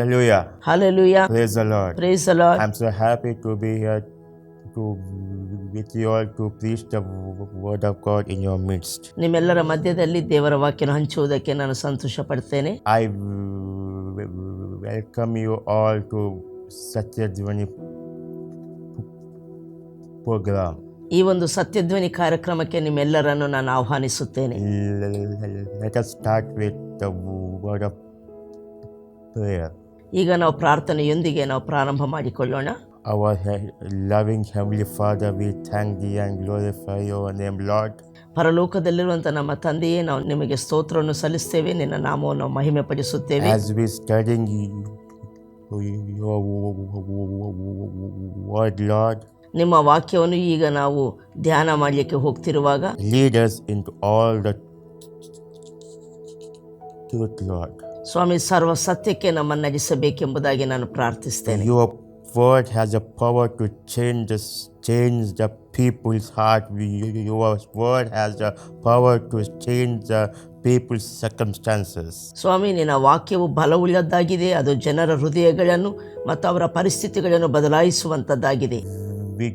Hallelujah. Hallelujah. Praise the Lord. Praise the Lord. I'm so happy to be here with you all to preach the word of God in your midst. ನಿಮ್ಮೆಲ್ಲರ ಮಧ್ಯದಲ್ಲಿ ದೇವರ ವಾಕ್ಯನ ಹಂಚುವುದಕ್ಕೆ ನಾನು ಸಂತೋಷ ಪಡ್ತೇನೆ. I welcome you all to Satyadvani program. ಈ ಒಂದು ಸತ್ಯಧ್ವನಿ ಕಾರ್ಯಕ್ರಮಕ್ಕೆ ನಿಮ್ಮೆಲ್ಲರನ್ನು ನಾನು ಆಹ್ವಾನಿಸುತ್ತೇನೆ. Let us start with the word of prayer. ಈಗ ನಾವು ಪ್ರಾರ್ಥನೆಯೊಂದಿಗೆ ನಾವು ಪ್ರಾರಂಭ ಮಾಡಿಕೊಳ್ಳೋಣ. Our loving Heavenly Father, we thank Thee and glorify Your name, Lord. ಪರಲೋಕದಲ್ಲಿರುವಂಥ ನಮ್ಮ ತಂದೆಯೇ, ನಾವು ನಿಮಗೆ ಸ್ತೋತ್ರವನ್ನು ಸಲ್ಲಿಸ್ತೇವೆ, ನಿನ್ನ ನಾಮವನ್ನು ಮಹಿಮೆ ಪಡಿಸುತ್ತೇವೆ. As we studying Your word, Lord, ನಿಮ್ಮ ವಾಕ್ಯವನ್ನು ಈಗ ನಾವು ಧ್ಯಾನ ಮಾಡಲಿಕ್ಕೆ ಹೋಗ್ತಿರುವಾಗ lead us into all the truth, Lord. ಸ್ವಾಮಿ, ಸರ್ವ ಸತ್ಯಕ್ಕೆ ನಮ್ಮನ್ನು ನಡೆಸಬೇಕೆಂಬುದಾಗಿ ನಾನು ಪ್ರಾರ್ಥಿಸ್ತೇನೆ. Your word has a power to change the people's heart. Your word has a power to change the people's circumstances. ಸ್ವಾಮಿ, ನಿನ್ನ ವಾಕ್ಯವು ಬಲವುಳ್ಳದ್ದಾಗಿದೆ. ಅದು ಜನರ ಹೃದಯಗಳನ್ನು ಮತ್ತು ಅವರ ಪರಿಸ್ಥಿತಿಗಳನ್ನು ಬದಲಾಯಿಸುವಂಥದ್ದಾಗಿದೆ. We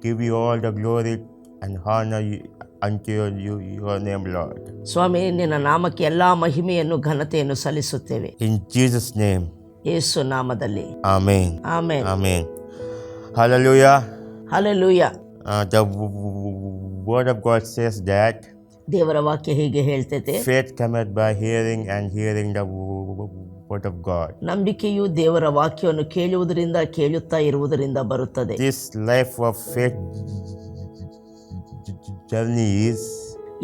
give you all the glory and honor unto your name, Lord. ಸ್ವಾಮಿ, ನಿನ್ನ ನಾಮಕ್ಕೆ ಎಲ್ಲ ಮಹಿಮೆಯನ್ನು ಘನತೆಯನ್ನು ಸಲ್ಲಿಸುತ್ತೇವೆ. In Jesus' name. ಯೇಸು ನಾಮದಲ್ಲಿ. Amen. Amen. Amen. Hallelujah. Hallelujah. The word of God says that ದೇವರ ವಾಕ್ಯ ಹೀಗೆ ಹೇಳ್ತೈತೆ, faith cometh by hearing and hearing the word of God. ನಂಬಿಕೆಯು ದೇವರ ವಾಕ್ಯವನ್ನು ಕೇಳುವುದರಿಂದ, ಕೇಳುತ್ತಾ ಇರುವುದರಿಂದ ಬರುತ್ತದೆ. This life of faith journey is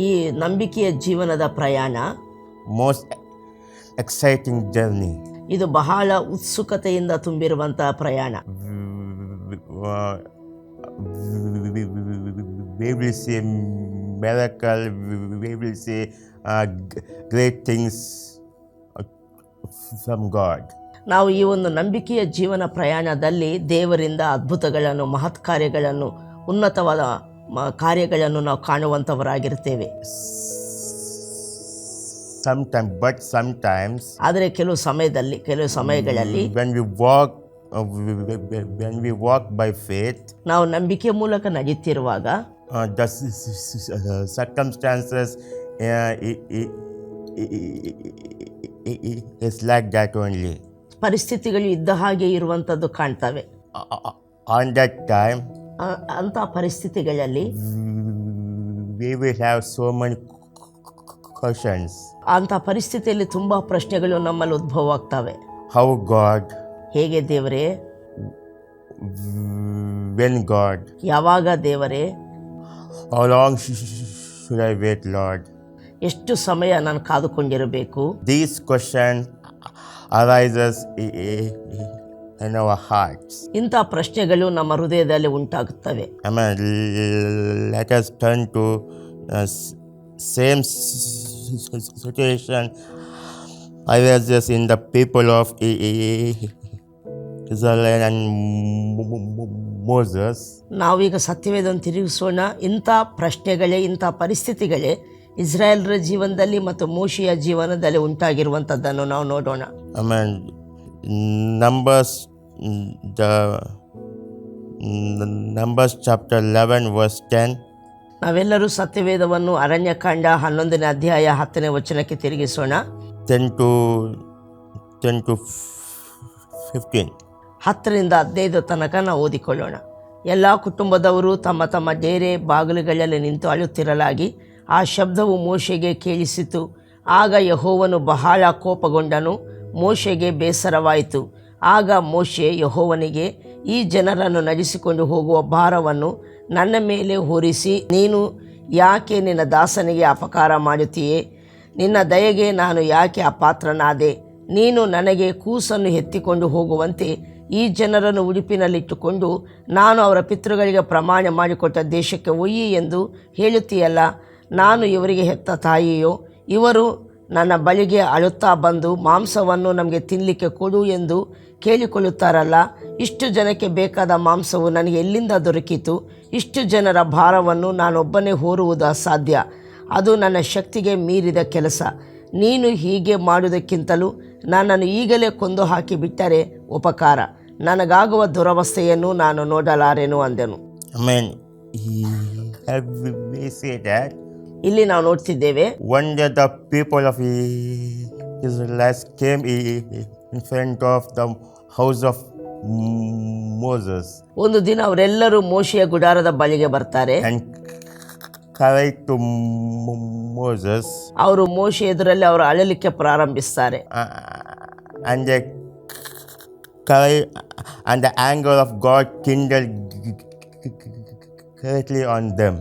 ಈ ನಂಬಿಕೆಯ ಜೀವನದ ಪ್ರಯಾಣ most exciting journey. ಇದು ಬಹಳ ಉತ್ಸುಕತೆಯಿಂದ ತುಂಬಿರುವಂತಹ ಪ್ರಯಾಣ. We will see miracle, we will see great things from God. ನಾವು ಈ ಒಂದು ನಂಬಿಕೆಯ ಜೀವನ ಪ್ರಯಾಣದಲ್ಲಿ ದೇವರಿಂದ ಅದ್ಭುತಗಳನ್ನು, ಮಹತ್ ಕಾರ್ಯಗಳನ್ನು, ಉನ್ನತವಾದ ಕಾರ್ಯಗಳನ್ನು ನಾವು ಕಾಣುವಂಥವರಾಗಿರ್ತೇವೆ. Sometimes ಆದರೆ ಕೆಲವು ಸಮಯಗಳಲ್ಲಿ when we walk by faith, ನಾವು ನಂಬಿಕೆ ಮೂಲಕ ನಡೆಯುತ್ತಿರುವಾಗ the circumstances is like that only. ಪರಿಸ್ಥಿತಿಗಳು ಇದ್ದ ಹಾಗೆ ಇರುವಂಥದ್ದು ಕಾಣ್ತವೆ. On that time ಅಂಥ ಪರಿಸ್ಥಿತಿಗಳಲ್ಲಿ we will have so many questions. ಅಂಥ ಪರಿಸ್ಥಿತಿಯಲ್ಲಿ ತುಂಬ ಪ್ರಶ್ನೆಗಳು ನಮ್ಮಲ್ಲಿ ಉದ್ಭವ ಆಗ್ತವೆ. How God? ಹೇಗೆ ದೇವರೇ? When God? ಯಾವಾಗ ದೇವರೇ? How long should I wait, Lord? ಎಷ್ಟು ಸಮಯ ನಾನು ಕಾದುಕೊಂಡಿರಬೇಕು? These questions arises in our hearts. ಇಂಥ ಪ್ರಶ್ನೆಗಳು ನಮ್ಮ ಹೃದಯದಲ್ಲಿ ಉಂಟಾಗುತ್ತವೆ. Amen. Let us turn to same situation arises in the people of Israel and Moses. ನಾವೀಗ ಸತ್ಯವೇದವನ್ನು ತಿರುಗಿಸೋಣ. ಇಂಥ ಪ್ರಶ್ನೆಗಳೇ, ಇಂಥ ಪರಿಸ್ಥಿತಿಗಳೇ ಇಸ್ರಾಯೇಲ್ರ ಜೀವನದಲ್ಲಿ ಮತ್ತು ಮೋಶೆಯ ಜೀವನದಲ್ಲಿ ಉಂಟಾಗಿರುವಂಥದ್ದನ್ನು ನಾವು ನೋಡೋಣ. Amen. Numbers chapter 11 verse 10. ನಾವೆಲ್ಲರೂ ಸತ್ಯವೇದವನ್ನು ಅರಣ್ಯಕಾಂಡ 11ನೇ ಅಧ್ಯಾಯ 10ನೇ ವಚನಕ್ಕೆ ತಿರುಗಿಸೋಣ. 10 to 15. 10ರಿಂದ 15 ತನಕ ನಾವು ಓದಿಕೊಳ್ಳೋಣ. ಎಲ್ಲ ಕುಟುಂಬದವರು ತಮ್ಮ ತಮ್ಮ ಡೇರೆ ಬಾಗಿಲುಗಳಲ್ಲಿ ನಿಂತು ಅಳುತ್ತಿರಲಾಗಿ ಆ ಶಬ್ದವು ಮೋಶೆಗೆ ಕೇಳಿಸಿತು. ಆಗ ಯೆಹೋವನು ಬಹಳ ಕೋಪಗೊಂಡನು, ಮೋಶೆಗೆ ಬೇಸರವಾಯಿತು. ಆಗ ಮೋಶೆ ಯೆಹೋವನಿಗೆ, ಈ ಜನರನ್ನು ನಡೆಸಿಕೊಂಡು ಹೋಗುವ ಭಾರವನ್ನು ನನ್ನ ಮೇಲೆ ಹೊರಿಸಿ ನೀನು ಯಾಕೆ ನಿನ್ನ ದಾಸನಿಗೆ ಅಪಕಾರ ಮಾಡುತ್ತೀಯೇ? ನಿನ್ನ ದಯೆಗೆ ನಾನು ಯಾಕೆ ಅಪಾತ್ರನಾದೆ? ನೀನು ನನಗೆ ಕೂಸನ್ನು ಎತ್ತಿಕೊಂಡು ಹೋಗುವಂತೆ ಈ ಜನರನ್ನು ಉಡುಪಿನಲ್ಲಿಟ್ಟುಕೊಂಡು ನಾನು ಅವರ ಪಿತೃಗಳಿಗೆ ಪ್ರಮಾಣ ಮಾಡಿಕೊಟ್ಟ ದೇಶಕ್ಕೆ ಒಯ್ಯಿ ಎಂದು ಹೇಳುತ್ತೀಯಲ್ಲ. ನಾನು ಇವರಿಗೆ ಹೆತ್ತ ತಾಯಿಯೋ? ಇವರು ನನ್ನ ಬಳಿಗೆ ಅಳುತ್ತಾ ಬಂದು ಮಾಂಸವನ್ನು ನಮಗೆ ತಿನ್ನಲಿಕ್ಕೆ ಕೊಡು ಎಂದು ಕೇಳಿಕೊಳ್ಳುತ್ತಾರಲ್ಲ. ಇಷ್ಟು ಜನಕ್ಕೆ ಬೇಕಾದ ಮಾಂಸವು ನನಗೆ ಎಲ್ಲಿಂದ ದೊರಕಿತು? ಇಷ್ಟು ಜನರ ಭಾರವನ್ನು ನಾನೊಬ್ಬನೇ ಹೊರುವುದು ಅಸಾಧ್ಯ. ಅದು ನನ್ನ ಶಕ್ತಿಗೆ ಮೀರಿದ ಕೆಲಸ. ನೀನು ಹೀಗೆ ಮಾಡುವುದಕ್ಕಿಂತಲೂ ನನ್ನನ್ನು ಈಗಲೇ ಕೊಂದು ಹಾಕಿ ಬಿಟ್ಟರೆ ಉಪಕಾರ, ನನಗಾಗುವ ದುರವಸ್ಥೆಯನ್ನು ನಾನು ನೋಡಲಾರೆನು ಅಂದೆನು. Amen. Have we say that ಇಲ್ಲಿ ನಾವು ನೋಡ್ತಿದ್ದೇವೆ, one day the people of Israelites came in front of the house of Moses ಒಂದು ದಿನ ಅವರೆಲ್ಲರೂ ಮೋಶೆಯ ಗುಡಾರದ ಬಳಿಗೆ ಬರ್ತಾರೆ. and cried to Moses, ಅವರು ಮೋಶೆ ಎದುರಲ್ಲಿ ಅವರು ಅಳಲಿಕ್ಕೆ ಪ್ರಾರಂಭಿಸ್ತಾರೆ. and they cried, and the anger of God kindled greatly on them.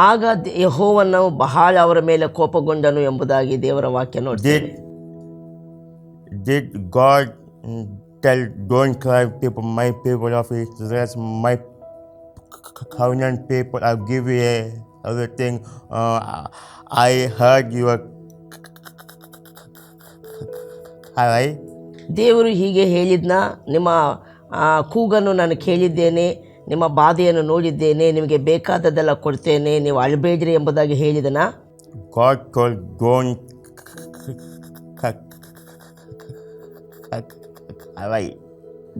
ಆಗ ಯೆಹೋವನು ಬಹಳ ಅವರ ಮೇಲೆ ಕೋಪಗೊಂಡನು ಎಂಬುದಾಗಿ ದೇವರ ವಾಕ್ಯ ನೋಡ್ತೇವೆ. Did God tell, don't cry, people, my people of Israel, my covenant people, I'll give you everything. I heard your cry. ದೇವರು ಹೀಗೆ ಹೇಳಿದ್ನ, ನಿಮ್ಮ ಕೂಗನ್ನು ನಾನು ಕೇಳಿದ್ದೇನೆ, ನಿಮ್ಮ ಬಾಧೆಯನ್ನು ನೋಡಿದ್ದೇನೆ, ನಿಮಗೆ ಬೇಕಾದದ್ದೆಲ್ಲ ಕೊಡ್ತೇನೆ, ನೀವು ಅಳಬೇಡ್ರಿ ಎಂಬುದಾಗಿ ಹೇಳಿದನ. God told, don't cry.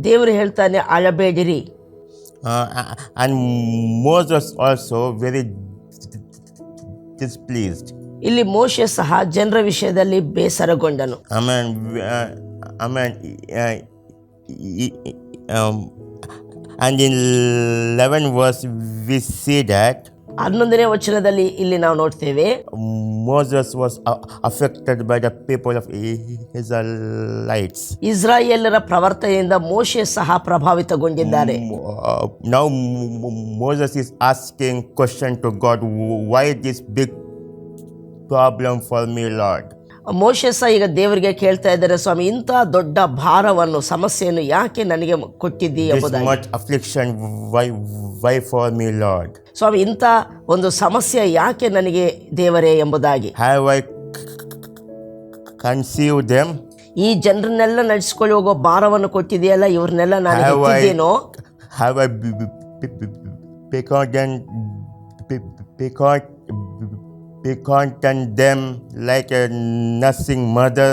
ದೇವರು ಹೇಳ್ತಾನೆ ಅಳಬೇಡಿರಿ. And Moses also very displeased. ಇಲ್ಲಿ ಮೋಶೆ ಸಹ ಜನರ ವಿಷಯದಲ್ಲಿ ಬೇಸರಗೊಂಡನು. Amen. And in 11 verse we see that 11ನೇ ವಚನದಲ್ಲಿ ಇಲ್ಲಿ ನಾವು ನೋಡ್ತೇವೆ, Moses was affected by the people of Israelites. ಇಸ್ರಾಯೇಲರ ಪ್ರವರ್ತನೆಯಿಂದ ಮೋಶೆ ಸಹ ಪ್ರಭಾವಿತಗೊಂಡಿದ್ದಾರೆ. Now Moses is asking question to God, why this big problem for me, Lord? ಮೋಶೆ ಸಹ ಈಗ ದೇವರಿಗೆ ಕೇಳ್ತಾ ಇದ್ದಾರೆ, ಸ್ವಾಮಿ ಇಂಥ ದೊಡ್ಡ ಭಾರವನ್ನು ಸಮಸ್ಯೆಯನ್ನು ಯಾಕೆ ನನಗೆ ಕೊಟ್ಟಿದ್ದಿ This ಎಂಬುದಾಗಿ. much affliction, why for me, Lord? ಸ್ವಾಮಿ ಇಂಥ ಒಂದು ಸಮಸ್ಯೆ ಯಾಕೆ ನನಗೆ ದೇವರೇ ಎಂಬುದಾಗಿ. Have I conceived them? ಈ ಜನರನ್ನೆಲ್ಲ ನಡೆಸ್ಕೊಳ್ಳಿ ಹೋಗೋ ಭಾರವನ್ನು ಕೊಟ್ಟಿದೆಯಲ್ಲ, ಇವ್ರನ್ನೆಲ್ಲ ನಾನು ಎತ್ತಿದ್ದೇನೋ. Have I begotten them like a nursing mother?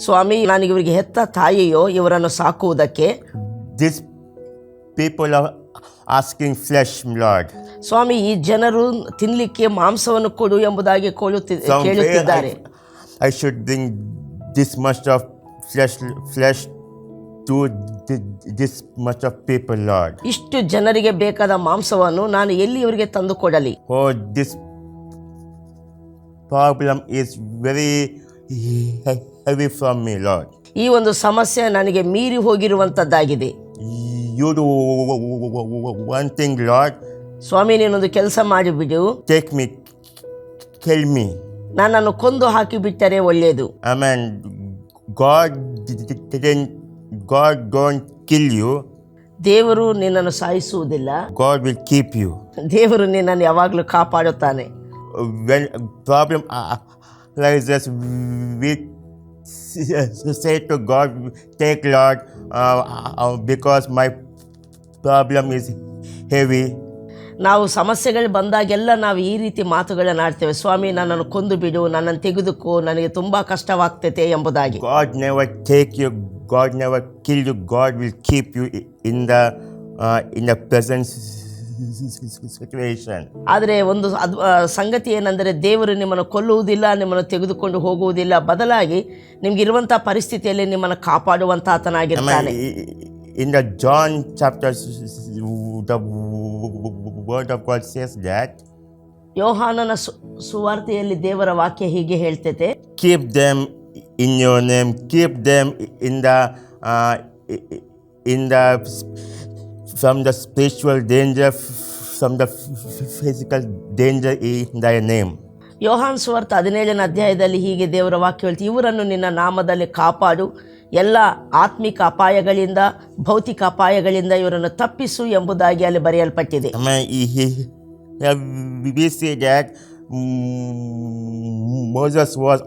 ಸ್ವಾಮಿ ನನಗೆ ಇವರಿಗೆ ಹೆತ್ತ ತಾಯಿಯೋ ಇವರನ್ನು ಸಾಕುವುದಕ್ಕೆ. These people are asking flesh, Lord. ಸ್ವಾಮಿ ಈ ಜನರು ತಿನ್ಲಿಕ್ಕೆ ಮಾಂಸವನ್ನು ಕೊಡು ಎಂಬುದಾಗಿ ಕೇಳುತ್ತಿದ್ದಾರೆ. I should bring this much of flesh to this much of people, Lord. ಇಷ್ಟು ಜನರಿಗೆ ಬೇಕಾದ ಮಾಂಸವನ್ನು ನಾನು ಎಲ್ಲಿ ಇವರಿಗೆ ತಂದು ಕೊಡಲಿ? Oh, this problem is very heavy from me, Lord. ಈ ಒಂದು ಸಮಸ್ಯೆ ನನಗೆ ಮೀರಿ ಹೋಗಿರುವಂತದ್ದಾಗಿದೆ. You do one thing, Lord. ಸ್ವಾಮಿ ನೀನೊಂದು ಕೆಲಸ ಮಾಡಿಬಿಡು, Take me, kill me. ನನ್ನನ್ನು ಕೊಂದು ಹಾಕಿ ಬಿಟ್ಟರೆ ಒಳ್ಳೆಯದು. Amen. God don't kill you. ದೇವರು ನಿನ್ನನ್ನು ಸಾಯಿಸುವುದಿಲ್ಲ, God will keep you. ದೇವರು ನಿನ್ನನ್ನು ಯಾವಾಗಲೂ ಕಾಪಾಡುತ್ತಾನೆ. When problem arises, we say to God, take, Lord, because my problem is heavy. ನಾವು ಸಮಸ್ಯೆಗಳು ಬಂದಾಗೆಲ್ಲ ನಾವು ಈ ರೀತಿ ಮಾತುಗಳನ್ನು ಆಡ್ತೇವೆ, ಸ್ವಾಮಿ ನನ್ನನ್ನು ಕೊಂದು ಬಿಡು, ನನ್ನನ್ನು ತೆಗೆದುಕೋ, ನನಗೆ ತುಂಬ ಕಷ್ಟವಾಗ್ತೈತೆ ಎಂಬುದಾಗಿ. God never take you, God never kill you, God will keep you in the present situation. ಆದರೆ ಒಂದು ಸಂಗತಿ ಏನೆಂದರೆ ದೇವರು ನಿಮ್ಮನ್ನು ಕೊಲ್ಲುವುದಿಲ್ಲ, ನಿಮ್ಮನ್ನು ತೆಗೆದುಕೊಂಡು ಹೋಗುವುದಿಲ್ಲ, ಬದಲಾಗಿ ನಿಮಗಿರುವಂಥ ಪರಿಸ್ಥಿತಿಯಲ್ಲಿ ನಿಮ್ಮನ್ನು ಕಾಪಾಡುವಂಥ ಆತನಾಗಿರ್ತಾನೆ. In the John chapter, the word of God says that ಯೋಹಾನನ ಸುವಾರ್ತೆಯಲ್ಲಿ ದೇವರ ವಾಕ್ಯ ಹೀಗೆ ಹೇಳ್ತೈತೆ, keep them in your name, keep them in the from the spiritual danger, from the physical danger in thy name. ಯೋಹಾನ್ ಸುವಾರ್ತೆ 17ನೇ ಅಧ್ಯಾಯದಲ್ಲಿ ಹೀಗೆ ದೇವರ ವಾಕ್ಯ ಹೇಳ್ತಿ, ಇವರನ್ನು ನಿನ್ನ ನಾಮದಲ್ಲಿ ಕಾಪಾಡು, ಎಲ್ಲ ಆತ್ಮಿಕ ಅಪಾಯಗಳಿಂದ ಭೌತಿಕ ಅಪಾಯಗಳಿಂದ ಇವರನ್ನು ತಪ್ಪಿಸು ಎಂಬುದಾಗಿ ಅಲ್ಲಿ ಬರೆಯಲ್ಪಟ್ಟಿದೆ. We say that Moses was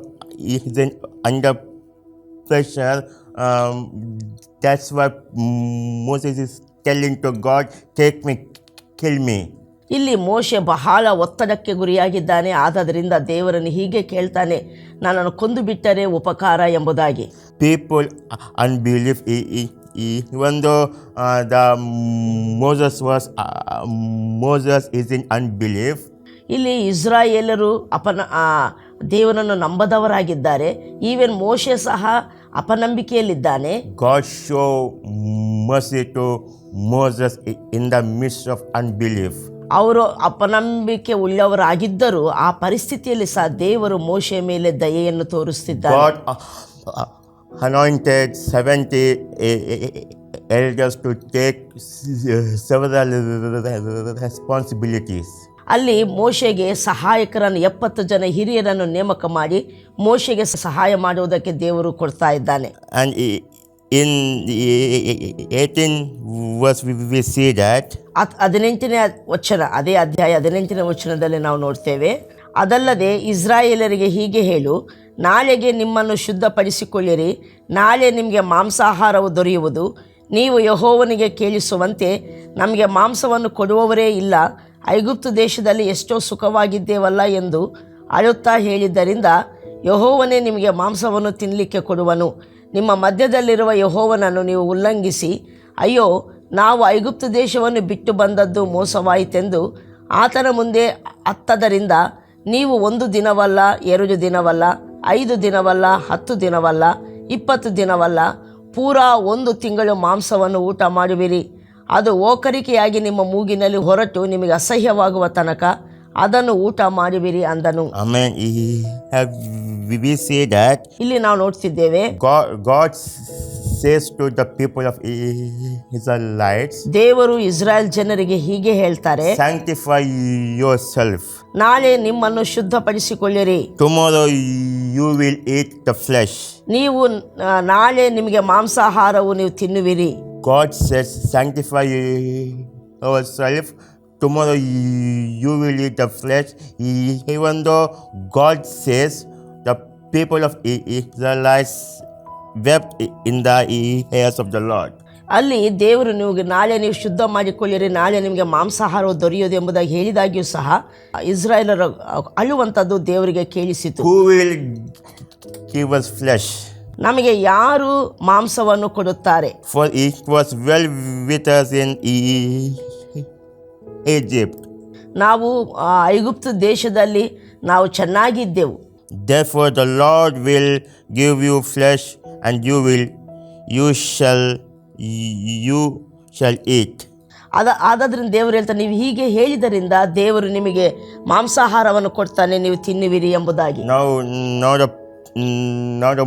under pressure. That's why Moses is telling to God, take me, kill me. ಇಲ್ಲಿ ಮೋಶೆ ಬಹಳ ಒತ್ತಡಕ್ಕೆ ಗುರಿಯಾಗಿದ್ದಾನೆ. ಆದ್ದರಿಂದ ದೇವರನ್ನು ಹೀಗೆ ಕೇಳ್ತಾನೆ, ನನ್ನನ್ನು ಕೊಂದು ಬಿಟ್ಟರೆ ಉಪಕಾರ ಎಂಬುದಾಗಿ. People unbelief, even though Moses is in unbelief. ಇಲ್ಲಿ ಇಸ್ರಾಯೇಲರು ದೇವರನ್ನು ನಂಬದವರಾಗಿದ್ದಾರೆ. ಈವನ್ ಮೋಶೆ ಸಹ ಅಪನಂಬಿಕೆಯಲ್ಲಿದ್ದಾನೆ. God show mercy to Moses in the midst of unbelief. ಅವರು ಅಪನಂಬಿಕೆ ಉಳ್ಳವರಾಗಿದ್ದರೂ ಆ ಪರಿಸ್ಥಿತಿಯಲ್ಲಿ ಸಹ ದೇವರು ಮೋಶೆ ಮೇಲೆ ದಯೆಯನ್ನು ತೋರಿಸ್ತಿದ್ದಾರೆ. God anointed 70 elders to take several responsibilities. ಅಲ್ಲಿ ಮೋಶೆಗೆ ಸಹಾಯಕರನ್ನು 70 ಜನ ಹಿರಿಯರನ್ನು ನೇಮಕ ಮಾಡಿ ಮೋಶೆಗೆ ಸಹಾಯ ಮಾಡುವುದಕ್ಕೆ ದೇವರು ಕೊಡ್ತಾ ಇದ್ದಾನೆ. And in 18 verse we see that 18ನೇ ವಚನ, ಅದೇ ಅಧ್ಯಾಯ 18ನೇ ವಚನದಲ್ಲಿ ನಾವು ನೋಡ್ತೇವೆ, ಅದಲ್ಲದೆ ಇಸ್ರಾಯೇಲರಿಗೆ ಹೀಗೆ ಹೇಳು, ನಾಳೆಗೆ ನಿಮ್ಮನ್ನು ಶುದ್ಧಪಡಿಸಿಕೊಳ್ಳಿರಿ, ನಾಳೆ ನಿಮಗೆ ಮಾಂಸಾಹಾರವು ದೊರೆಯುವುದು. ನೀವು ಯೆಹೋವನಿಗೆ ಕೇಳಿಸುವಂತೆ ನಮಗೆ ಮಾಂಸವನ್ನು ಕೊಡುವವರೇ ಇಲ್ಲ, ಐಗುಪ್ತ ದೇಶದಲ್ಲಿ ಎಷ್ಟೋ ಸುಖವಾಗಿದ್ದೇವಲ್ಲ ಎಂದು ಅಳುತ್ತಾ ಹೇಳಿದ್ದರಿಂದ ಯೆಹೋವನೇ ನಿಮಗೆ ಮಾಂಸವನ್ನು ತಿನ್ನಲಿಕ್ಕೆ ಕೊಡುವನು. ನಿಮ್ಮ ಮಧ್ಯದಲ್ಲಿರುವ ಯೆಹೋವನನ್ನು ನೀವು ಉಲ್ಲಂಘಿಸಿ, ಅಯ್ಯೋ ನಾವು ಐಗುಪ್ತ ದೇಶವನ್ನು ಬಿಟ್ಟು ಬಂದದ್ದು ಮೋಸವಾಯಿತೆಂದು ಆತನ ಮುಂದೆ ಅತ್ತದರಿಂದ ನೀವು 1 ದಿನವಲ್ಲ, 2 ದಿನವಲ್ಲ, 5 ದಿನವಲ್ಲ, 10 ದಿನವಲ್ಲ, 20 ದಿನವಲ್ಲ, ಪೂರಾ 1 ತಿಂಗಳು ಮಾಂಸವನ್ನು ಊಟ ಮಾಡುವಿರಿ. ಅದು ಓಕರಿಕೆಯಾಗಿ ನಿಮ್ಮ ಮೂಗಿನಲ್ಲಿ ಹೊರಟು ನಿಮಗೆ ಅಸಹ್ಯವಾಗುವ ತನಕ ಅದನ್ನು ಊಟ ಮಾಡುವಿರಿ ಅಂದನು. Amen. We say that ಇಲ್ಲಿ ನಾವು ನೋಡ್ತಿದ್ದೇವೆ, God says to the people of Israelites, ದೇವರು ಇಸ್ರಾಯೇಲ್ ಜನರಿಗೆ ಹೀಗೆ ಹೇಳ್ತಾರೆ, sanctify yourself. ನಾಳೆ ನಿಮ್ಮನ್ನು ಶುದ್ಧಪಡಿಸಿಕೊಳ್ಳಿರಿ. Tomorrow you will eat the flesh. ನೀವು ನಾಳೆ ನಿಮಗೆ ಮಾಂಸಾಹಾರವು ನೀವು ತಿನ್ನುವಿರಿ. God says, sanctify yourself. Tomorrow you will eat the flesh. Even though God says, the people of Israelites wept in the ears of the Lord. ಅಲ್ಲಿ ದೇವರು ನಾಳೆ ನೀವು ಶುದ್ಧ ಮಾಡಿಕೊಳ್ಳಿರಿ, ನಾಳೆ ನಿಮಗೆ ಮಾಂಸಾಹಾರವು ದೊರೆಯುವುದು ಎಂಬುದಾಗಿ ಹೇಳಿದಾಗ್ಯೂ ಸಹ ಇಸ್ರಾಯೇಲರು ಅಳುವಂಥದ್ದು ದೇವರಿಗೆ ಕೇಳಿಸಿತು. Who will give us flesh? ನಮಗೆ ಯಾರು ಮಾಂಸವನ್ನು ಕೊಡುತ್ತಾರೆ? For it was well with us in Egypt. ನಾವು ಐಗುಪ್ತ ದೇಶದಲ್ಲಿ ನಾವು ಚೆನ್ನಾಗಿದ್ದೆವು. Therefore the Lord will give you flesh, and you shall eat. ಆದಾದ್ರಿಂದ ದೇವರು ಹೇಳ್ತಾರೆ, ನೀವು ಹೀಗೆ ಹೇಳಿದರಿಂದ ದೇವರು ನಿಮಗೆ ಮಾಂಸಾಹಾರವನ್ನು ಕೊಡ್ತಾನೆ, ನೀವು ತಿನ್ನುವಿರಿ ಎಂಬುದಾಗಿ. Now the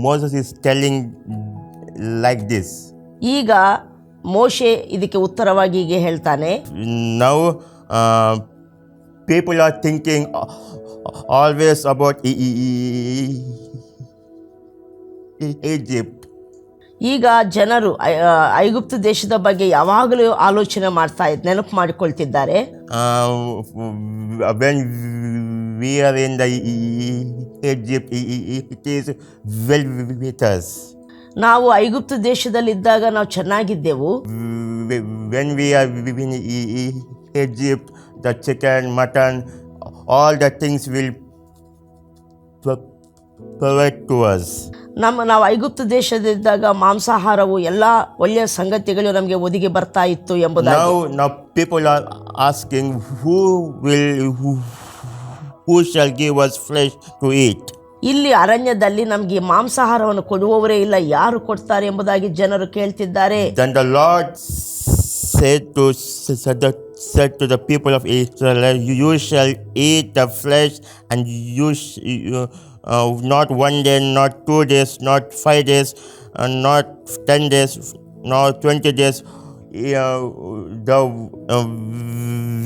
Moses is telling like this. ಈಗ ಮೋಶೆ ಇದಕ್ಕೆ ಉತ್ತರವಾಗಿ ಹೀಗೆ ಹೇಳ್ತಾನೆ, Now people are thinking always about Egypt. ಈಗ ಜನರು ಐಗುಪ್ತ ದೇಶದ ಬಗ್ಗೆ ಯಾವಾಗಲೂ ಆಲೋಚನೆ ನೆನಪು ಮಾಡಿಕೊಳ್ತಿದ್ದಾರೆ. When we are in the Egypt, it is well with us. ನಾವು ಐಗುಪ್ತ ದೇಶದಲ್ಲಿದ್ದಾಗ ನಾವು ಚೆನ್ನಾಗಿದ್ದೆವು. When we are in Egypt, the chicken, mutton, all the things will provide to us. ನಾವು ಐಗುಪ್ತ ದೇಶದಲ್ಲಿದ್ದಾಗ ಮಾಂಸಾಹಾರವು ಎಲ್ಲ ಒಳ್ಳೆಯ ಸಂಗತಿಗಳು ನಮಗೆ ಒದಗಿ ಬರ್ತಾ ಇತ್ತು ಎಂಬುದಾಗಿ. Now people are asking, who shall give us flesh to eat? ಇಲ್ಲಿ ಅರಣ್ಯದಲ್ಲಿ ನಮಗೆ ಮಾಂಸಾಹಾರವನ್ನು ಕೊಡುವವರೇ ಇಲ್ಲ, ಯಾರು ಕೊಡ್ತಾರೆ ಎಂಬುದಾಗಿ ಜನರು ಕೇಳ್ತಿದ್ದಾರೆ. Then the Lord said to the people of Israel, you shall eat the flesh, and not 1 day, not 2 days, not 5 days, not 10 days, not 20 days.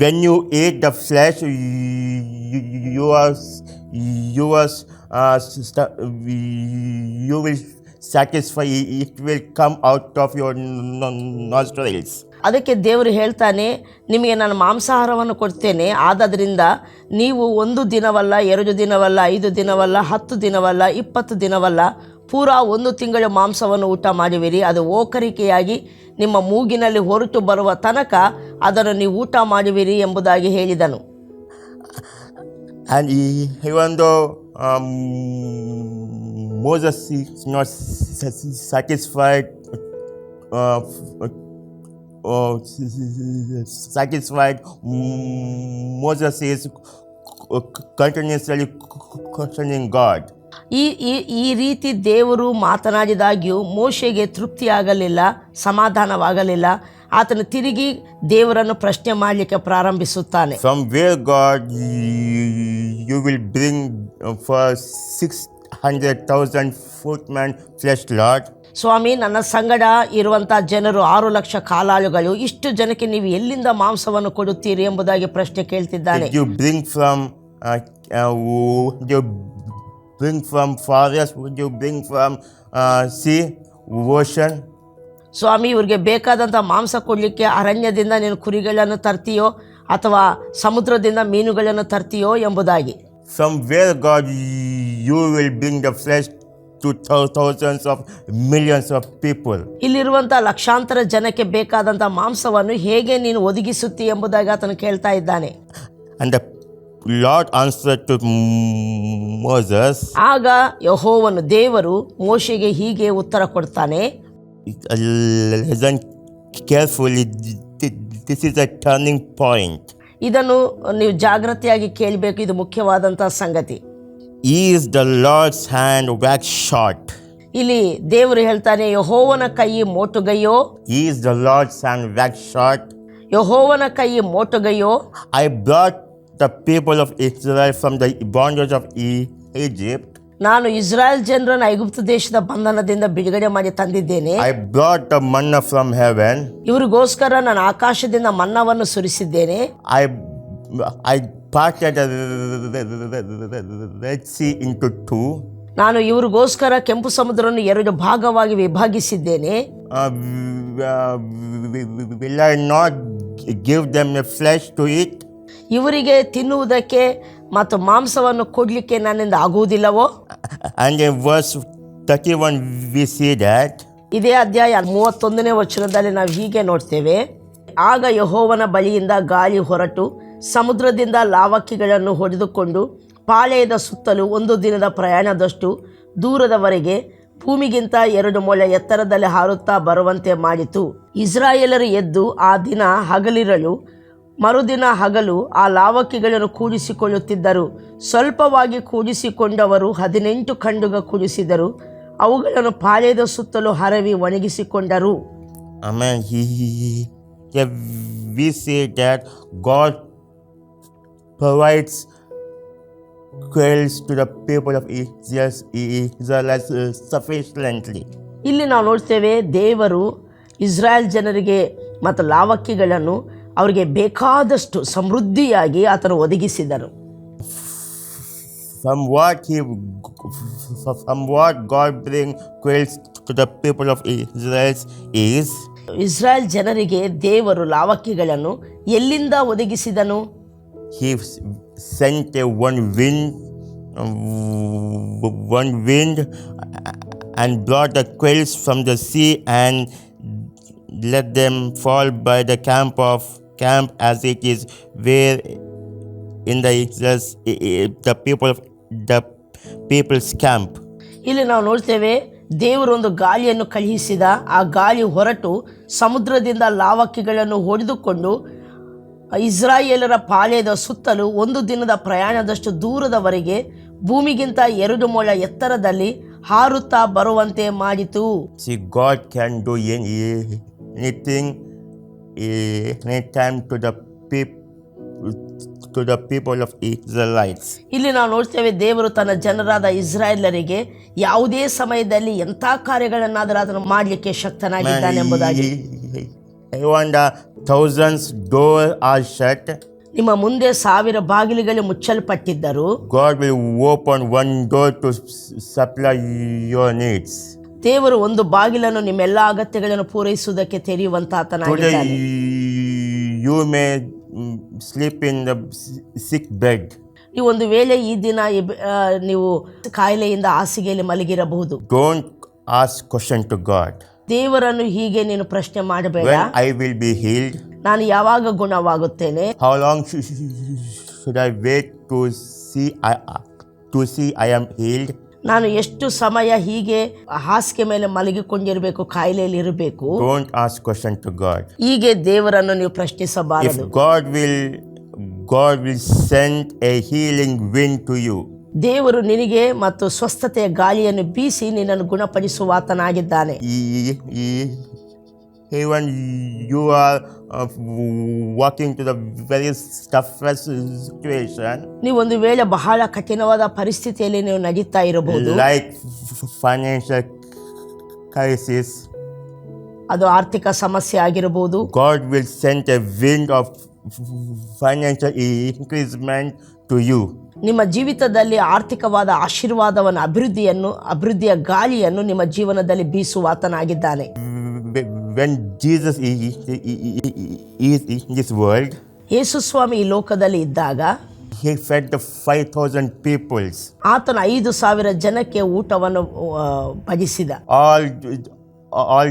When you eat the flesh, you will satisfy. It will come out of your nostrils. ಅದಕ್ಕೆ ದೇವರು ಹೇಳ್ತಾನೆ, ನಿಮಗೆ ನಾನು ಮಾಂಸಾಹಾರವನ್ನು ಕೊಡ್ತೇನೆ, ಆದದ್ರಿಂದ ನೀವು 1 ದಿನವಲ್ಲ, 2 ದಿನವಲ್ಲ, 5 ದಿನವಲ್ಲ, 10 ದಿನವಲ್ಲ, 20 ದಿನವಲ್ಲ, ಪೂರಾ 1 ತಿಂಗಳ ಮಾಂಸವನ್ನು ಊಟ ಮಾಡುವಿರಿ. ಅದು ಓಕರಿಕೆಯಾಗಿ ನಿಮ್ಮ ಮೂಗಿನಲ್ಲಿ ಹೊರಟು ಬರುವ ತನಕ ಅದನ್ನು ನೀವು ಊಟ ಮಾಡುವಿರಿ ಎಂಬುದಾಗಿ ಹೇಳಿದನು. And even though Moses is not satisfied, Moses is continuously questioning God. ಈ ರೀತಿ ದೇವರು ಮಾತನಾಡಿದಾಗ್ಯೂ ಮೋಶೆಗೆ ತೃಪ್ತಿಯಾಗಲಿಲ್ಲ, ಸಮಾಧಾನವಾಗಲಿಲ್ಲ. ಆತನು ತಿರುಗಿ ದೇವರನ್ನು ಪ್ರಶ್ನೆ ಮಾಡಲಿಕ್ಕೆ ಪ್ರಾರಂಭಿಸುತ್ತಾನೆ. From where God you will bring for 600,000 footmen flesh, Lord? ಸ್ವಾಮಿ, ನನ್ನ ಸಂಗಡ ಇರುವಂಥ ಜನರು 6,00,000 ಕಾಲಾಳುಗಳು, ಇಷ್ಟು ಜನಕ್ಕೆ ನೀವು ಎಲ್ಲಿಂದ ಮಾಂಸವನ್ನು ಕೊಡುತ್ತೀರಿ ಎಂಬುದಾಗಿ ಪ್ರಶ್ನೆ ಕೇಳ್ತಿದ್ದಾನೆ. You bring from forest? Would you bring from sea, ocean? ಸ್ವಾಮಿ, ಇವ್ರಿಗೆ ಬೇಕಾದಂಥ ಮಾಂಸ ಕೊಡಲಿಕ್ಕೆ ಅರಣ್ಯದಿಂದ ನೀನು ಕುರಿಗಳನ್ನು ತರ್ತೀಯೋ ಅಥವಾ ಸಮುದ್ರದಿಂದ ಮೀನುಗಳನ್ನು ತರ್ತೀಯೋ ಎಂಬುದಾಗಿ. From where, God, you will bring the flesh to thousands of millions of people? ಇಲ್ಲಿರುವಂಥ ಲಕ್ಷಾಂತರ ಜನಕ್ಕೆ ಬೇಕಾದಂಥ ಮಾಂಸವನ್ನು ಹೇಗೆ ನೀನು ಒದಗಿಸುತ್ತಿ ಎಂಬುದಾಗಿ ಆತನು ಕೇಳ್ತಾ ಇದ್ದಾನೆ. And the Lord answered to Moses. ಆಗ ಯೆಹೋವನು ದೇವರು ಮೋಶೆಗೆ ಹೀಗೆ ಉತ್ತರ ಕೊಡ್ತಾನೆ. Listen carefully. This is a turning point. ಇದನ್ನು ನೀವು ಜಾಗ್ರತೆಯಾಗಿ ಕೇಳಬೇಕು, ಇದು ಮುಖ್ಯವಾದಂಥ ಸಂಗತಿ. Is the Lord's hand waxed short? ಇಲ್ಲಿ ದೇವರು ಹೇಳ್ತಾನೆ, ಯೆಹೋವನ ಕೈ ಮೋಟುಗೈಯೋ. Is the Lord's hand waxed short? ಯೆಹೋವನ ಕೈ ಮೋಟುಗೈಯೋ. I brought the people of Israel from the bondage of Egypt. ನಾನು ಇಸ್ರಾಯೇಲ್ ಜನರನ್ನು ಐಗುಪ್ತ ದೇಶದ ಬಂಧನದಿಂದ ಬಿಡುಗಡೆ ಮಾಡಿ ತಂದಿದ್ದೇನೆ. I brought the manna from heaven. ಇವರಿಗೋಸ್ಕರ ನಾನು ಆಕಾಶದಿಂದ ಮನ್ನವನ್ನು ಸುರಿಸಿದ್ದೇನೆ. I parted the Red Sea into two. ನಾನು ಇವರಿಗೋಸ್ಕರ ಕೆಂಪು ಸಮುದ್ರವನ್ನು 2 ಭಾಗವಾಗಿ ವಿಭಾಗಿಸಿದ್ದೇನೆ. Will I not give them a flesh to eat? ಇವರಿಗೆ ತಿನ್ನುವುದಕ್ಕೆ ಮತ್ತು ಮಾಂಸವನ್ನು ಕೊಡಲಿಕ್ಕೆ ನನ್ನಿಂದ ಆಗುವುದಿಲ್ಲವೋ? And in verse 31 we see that. ಇದೇ ಅಧ್ಯಾಯ 31ನೇ ವಚನದಲ್ಲಿ ನಾವು ಹೀಗೆ ನೋಡ್ತೇವೆ. ಆಗ ಯೆಹೋವನ ಬಳಿಯಿಂದ ಗಾಳಿ ಹೊರಟು ಸಮುದ್ರದಿಂದ ಲಾವಕ್ಕಿಗಳನ್ನು ಹೊಡೆದುಕೊಂಡು ಪಾಳೆಯದ ಸುತ್ತಲೂ 1 ದಿನದ ಪ್ರಯಾಣದಷ್ಟು ದೂರದವರೆಗೆ ಭೂಮಿಗಿಂತ 2 ಮೊಳ ಎತ್ತರದಲ್ಲಿ ಹಾರುತ್ತಾ ಬರುವಂತೆ ಮಾಡಿತು. ಇಸ್ರಾಯೇಲರು ಎದ್ದು ಆ ದಿನ ಹಗಲಿರಲು ಮರುದಿನ ಹಗಲು ಆ ಲಾವಕ್ಕಿಗಳನ್ನು ಕೂಡಿಸಿಕೊಳ್ಳುತ್ತಿದ್ದರು. ಸ್ವಲ್ಪವಾಗಿ ಕೂಡಿಸಿಕೊಂಡವರು 18 ಖಂಡುಗ ಕೂಡಿಸಿದರು. ಅವುಗಳನ್ನು ಪಾಳೆಯದ ಸುತ್ತಲೂ Haravi ಒಣಗಿಸಿಕೊಂಡರು. Amen. We say that God provides quails to the people of Israel sufficiently. ಇಲ್ಲಿ ನಾವು ನೋಡ್ತೇವೆ, ದೇವರು ಇಸ್ರಾಯೇಲ್ ಜನರಿಗೆ ಮತ್ತು ಲಾವಕ್ಕಿಗಳನ್ನು ಅವರಿಗೆ ಬೇಕಾದಷ್ಟು ಸಮೃದ್ಧಿಯಾಗಿ ಆತನು ಒದಗಿಸಿದರು. From what God bring quails to the people of Israel is. Israel ಜನರಿಗೆ ದೇವರು ಲಾವಕ್ಕಿಗಳನ್ನು ಎಲ್ಲಿಂದ ಒದಗಿಸಿದನು? He sent one wind and brought the quails from the sea and let them fall by the camp as it is, where in the people's camp. ಇಲ್ಲಿ ನಾವು ನೋಡ್ತೇವೆ, ದೇವರು ಒಂದು ಗಾಳಿಯನ್ನು ಕಳುಹಿಸಿದ. ಆ ಗಾಳಿ ಹೊರಟು ಸಮುದ್ರದಿಂದ ಲಾವಕ್ಕಿಗಳನ್ನು ಹೊಡೆದುಕೊಂಡು ಇಸ್ರಾಯೇಲರ ಪಾಳೆಯದ ಸುತ್ತಲೂ 1 ದಿನದ ಪ್ರಯಾಣದಷ್ಟು ದೂರದವರೆಗೆ ಭೂಮಿಗಿಂತ 2 ಮೊಳ ಎತ್ತರದಲ್ಲಿ ಹಾರುತ್ತಾ ಬರುವಂತೆ ಮಾಡಿತು. See, God can do anything anytime to the people of Israelites. ಇಲ್ಲಿ ನಾವು ನೋಡ್ತೇವೆ, ದೇವರು ತನ್ನ ಜನರಾದ ಇಸ್ರಾಯೇಲರಿಗೆ ಯಾವುದೇ ಸಮಯದಲ್ಲಿ ಎಂಥ ಕಾರ್ಯಗಳನ್ನಾದರೂ ಅದನ್ನು ಮಾಡಲಿಕ್ಕೆ ಶಕ್ತನಾಗಿದ್ದಾನೆ ಎಂಬುದಾಗಿ. Even the thousands doors are shut. ನಿಮ್ಮ ಮುಂದೆ 1000 ಬಾಗಿಲುಗಳು ಮುಚ್ಚಲ್ಪಟ್ಟಿದ್ದರು. God will open one door to supply your needs. ದೇವರು ಒಂದು ಬಾಗಿಲನ್ನು ನಿಮ್ಮೆಲ್ಲ ಅಗತ್ಯಗಳನ್ನು ಪೂರೈಸುವುದಕ್ಕೆ ತೆರೆಯುವಂತಾತನಾಗಿದ್ದಾನೆ. You may sleep in the sick bed. ನೀವು ಒಂದು ವೇಳೆ ಈ ದಿನ ನೀವು ಕಾಯಿಲೆಯಿಂದ ಹಾಸಿಗೆಯಲ್ಲಿ ಮಲಗಿರಬಹುದು. Don't ask question to God. ದೇವರನ್ನು ಹೀಗೆ ನೀನು ಪ್ರಶ್ನೆ ಮಾಡಬೇಡ. When I will be healed? ನಾನು ಯಾವಾಗ ಗುಣವಾಗುತ್ತೇನೆ? How long should I wait to see I am healed? ನಾನು ಎಷ್ಟು ಸಮಯ ಹೀಗೆ ಹಾಸಿಗೆ ಮೇಲೆ ಮಲಗಿಕೊಂಡಿರಬೇಕು, ಕಾಯಿಲೆಯಲ್ಲಿ ಇರಬೇಕು? Don't ask question to God. ಹೀಗೆ ದೇವರನ್ನು ನೀವು ಪ್ರಶ್ನಿಸಬಾರದು. If God will send a healing wind to you. ದೇವರು ನಿನಗೆ ಮತ್ತು ಸ್ವಸ್ಥತೆಯ ಗಾಳಿಯನ್ನು ಬೀಸಿ ನಿನ್ನನ್ನು ಗುಣಪಡಿಸುವಾತನಾಗಿದ್ದಾನೆ. Even you are walking to the very toughest situation, ನೀವು ಒಂದು ವೇಳೆ ಬಹಳ ಕಠಿಣವಾದ ಪರಿಸ್ಥಿತಿಯಲ್ಲಿ ನೀವು ನಡೀತಾ ಇರಬಹುದು, like financial crisis. ಅದು ಆರ್ಥಿಕ ಸಮಸ್ಯೆ ಆಗಿರಬಹುದು. God will send a wind of financial increasement to you. ನಿಮ್ಮ ಜೀವಿತದಲ್ಲಿ ಆರ್ಥಿಕವಾದ ಆಶೀರ್ವಾದವನ್ನು, ಅಭಿವೃದ್ಧಿಯ ಗಾಳಿಯನ್ನು ನಿಮ್ಮ ಜೀವನದಲ್ಲಿ ಬೀಸುವಾತನಾಗಿದ್ದಾನೆ. When Jesus is in this world, ಯೇಸು ಸ್ವಾಮಿ ಈ ಲೋಕದಲ್ಲಿ ಇದ್ದಾಗ he fed the 5,000 peoples. ಆತನು 5,000 ಜನಕ್ಕೆ ಊಟವನ್ನು ಬಡಿಸಿದ. All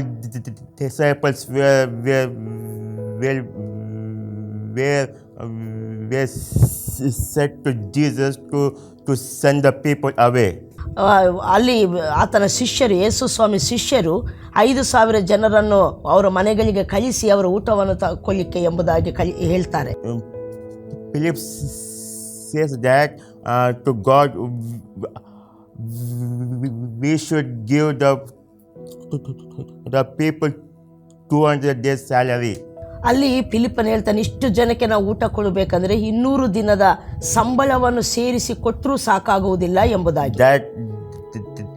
disciples were said to Jesus to send the people away. ಅಲ್ಲಿ ಆತನ ಶಿಷ್ಯರು, ಯೇಸು ಸ್ವಾಮಿ ಶಿಷ್ಯರು 5,000 ಜನರನ್ನು ಅವರ ಮನೆಗಳಿಗೆ ಕಳಿಸಿ ಅವರ ಊಟವನ್ನು ತಗೊಳ್ಳಿಕ್ಕೆ ಎಂಬುದಾಗಿ ಹೇಳ್ತಾರೆ. Philip says that to God we should give the people 200 days salary. ಅಲ್ಲಿ ಫಿಲಿಪ್ಪನು ಹೇಳ್ತಾನೆ, ಇಷ್ಟು ಜನಕ್ಕೆ ನಾವು ಊಟ ಕೊಡಬೇಕಂದ್ರೆ 200 ದಿನದ ಸಂಬಳವನ್ನು ಸೇರಿಸಿ ಕೊಟ್ಟರೂ ಸಾಕಾಗುವುದಿಲ್ಲ ಎಂಬುದಾಗಿ.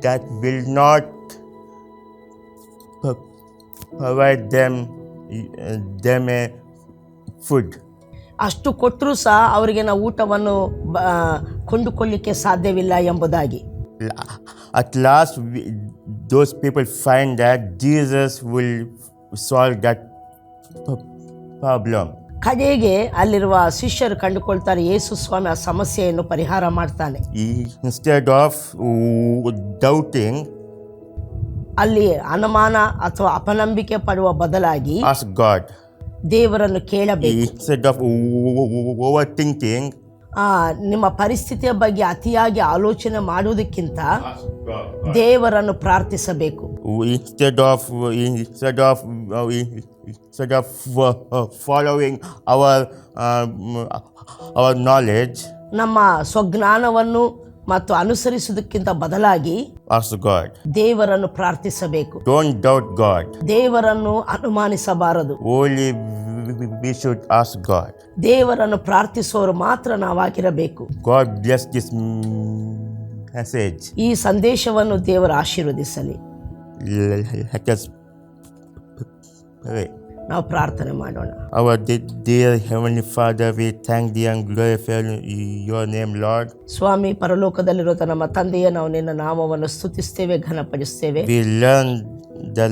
That will not provide them a food. ಅಷ್ಟು ಕೊಟ್ಟರೂ ಸಹ ಅವರಿಗೆ ನಾವು ಊಟವನ್ನು ಕೊಂಡುಕೊಳ್ಳಿಕ್ಕೆ ಸಾಧ್ಯವಿಲ್ಲ ಎಂಬುದಾಗಿ. At last those people find that Jesus will solve that problem. ಕಡೆಗೆ ಅಲ್ಲಿರುವ ಶಿಷ್ಯರು ಕಂಡುಕೊಳ್ತಾರೆ, ಯೇಸು ಸ್ವಾಮಿ ಆ ಸಮಸ್ಯೆಯನ್ನು ಪರಿಹಾರ ಮಾಡ್ತಾನೆ. Instead of doubting, ಅಲ್ಲಿ ಅನುಮಾನ ಅಥವಾ ಅಪನಂಬಿಕೆ ಪಡುವ ಬದಲಾಗಿ ask God. ದೇವರನ್ನು ಕೇಳಬೇಕು. Instead of overthinking, ನಿಮ್ಮ ಪರಿಸ್ಥಿತಿಯ ಬಗ್ಗೆ ಅತಿಯಾಗಿ ಆಲೋಚನೆ ಮಾಡುವುದಕ್ಕಿಂತ ದೇವರನ್ನು ಪ್ರಾರ್ಥಿಸಬೇಕು. Instead of following our knowledge, ನಮ್ಮ ಸ್ವಜ್ಞಾನವನ್ನು ಮತ್ತು ಅನುಸರಿಸುವುದಕ್ಕಿಂತ ಬದಲಾಗಿ ask God. ದೇವರನ್ನು ಪ್ರಾರ್ಥಿಸಬೇಕು. Don't doubt God. ದೇವರನ್ನು ಅನುಮಾನಿಸಬಾರದು. Only we should ask God. ದೇವರನ್ನು ಪ್ರಾರ್ಥಿಸುವವರು ಮಾತ್ರ ನಾವಾಗಿರಬೇಕು. God bless this message. ಈ ಸಂದೇಶವನ್ನು ದೇವರು ಆಶೀರ್ವದಿಸಲಿ. Let us pray. ನಾವು ಪ್ರಾರ್ಥನೆ ಮಾಡೋಣ. Our dear Heavenly Father, we thank thee and glorify your name, Lord. ಸ್ವಾಮಿ, ಪರಲೋಕದಲ್ಲಿರುವ ನಮ್ಮ ತಂದೆಯೇ, ನಾವು ನಿನ್ನ ನಾಮವನ್ನು ಸ್ತುತಿಸ್ತೇವೆ, ಘನಪಡಿಸ್ತೇವೆ. We learn the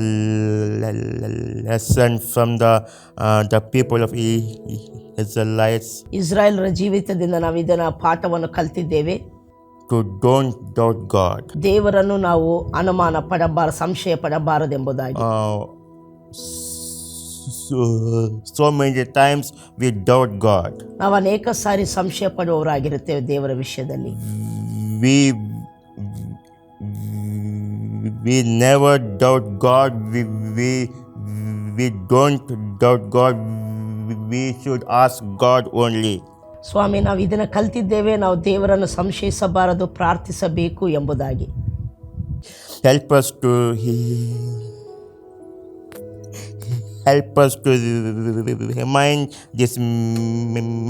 lesson from the people of Israelites. ಇಸ್ರಾಯೇಲರ ಜೀವಿತದಿಂದ ನಾವು ಇದನ್ನ ಪಾಠವನ್ನು ಕಲಿತಿದ್ದೇವೆ. To don't doubt God. ದೇವರನ್ನು ನಾವು ಅನುಮಾನ ಸಂಶಯ ಪಡಬಾರದೆಂಬುದಾಗಿ. So many times we doubt God. ನಾವು ಅನೇಕ ಸಾರಿ ಸಂಶಯ ಪಡುವವರಾಗಿರುತ್ತೇವೆ ದೇವರ ವಿಷಯದಲ್ಲಿ. We never doubt God. We don't doubt God. We should ask God only. ಸ್ವಾಮಿ, ನಾವು ಇದನ್ನು ಕಲ್ತಿದ್ದೇವೆ, ನಾವು ದೇವರನ್ನು ಸಂಶಯಿಸಬಾರದು, ಪ್ರಾರ್ಥಿಸಬೇಕು ಎಂಬುದಾಗಿ. Help us to remind this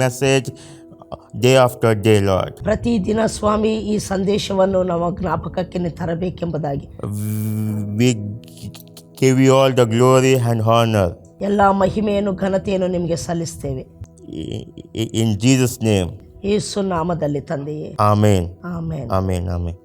message day after day, Lord. ಪ್ರತಿದಿನ ಸ್ವಾಮಿ ಈ ಸಂದೇಶವನ್ನು ನಮ್ಮ ಜ್ಞಾಪಕಕ್ಕೆ ತರಬೇಕೆಂಬುದಾಗಿ. We give you all the glory and honor. ಎಲ್ಲ ಮಹಿಮೆಯನ್ನು ಘನತೆಯನ್ನು ನಿಮಗೆ ಸಲ್ಲಿಸ್ತೇವೆ. In Jesus' name. ಯೇಸು ನಾಮದಲ್ಲಿ ತಂದೆಯೇ. Amen. ಆಮೆನ್. Amen. Amen.